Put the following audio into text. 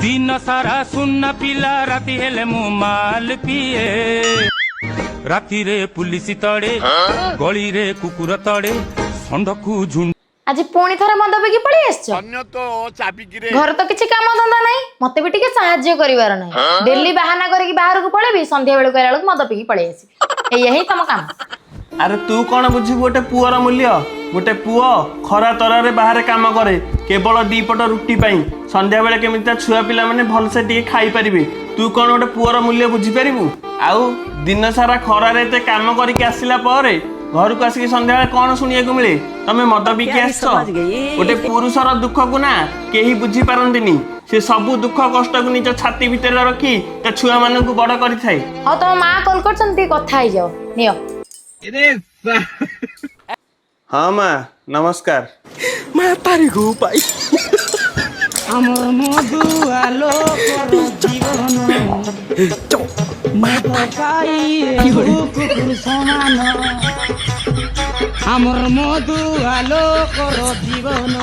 दिन सारा सुनना पिला राति हेले मु माल पिए राति रे पुलिस तड़े गली रे कुकुर तड़े षंढकू झुंड आज पुणी थरे मद पिकी पळी आछो अन्य तो चाबी रे घर तो किछि काम धंदा नाही मते भी टिके सहाय्य करिवार नाही डेली बहाना करके बाहर को पळेबी संध्या बेळ कहला बेलक मद पिकी पळी आसी यही तम काम। अरे तू कौन बुझी गोटे पुअर मूल्य गोटे पुओ खरा तरारे बाहर काम करे केवल दीपट रुटी पाई संध्या बेले केमिता छुआ पिला माने भलसे टिके खाई परिबे तू कौन गोटे पुअर मूल्य बुझी परिबु आउ दिन सारा खरारे एते काम करके आसिला परे घर को आसिक संध्या बेले कौन सुनिया को मिले तमे मद पिकी आसछ गोटे पुरुषर दुख को ना केही बुझी पारंतिनी से सबु दुख कष्ट को निज छाती भीतर रखी ता छुआ मानन को बड़ करि थाए हो तो मां कॉल करछन ती कथा आइ जाओ नियो। हाँ माँ नमस्कार मैं तारी गो पाई আমার মধু আলো জীবন কুকুর সমান আমার মধু আলো কর জীবন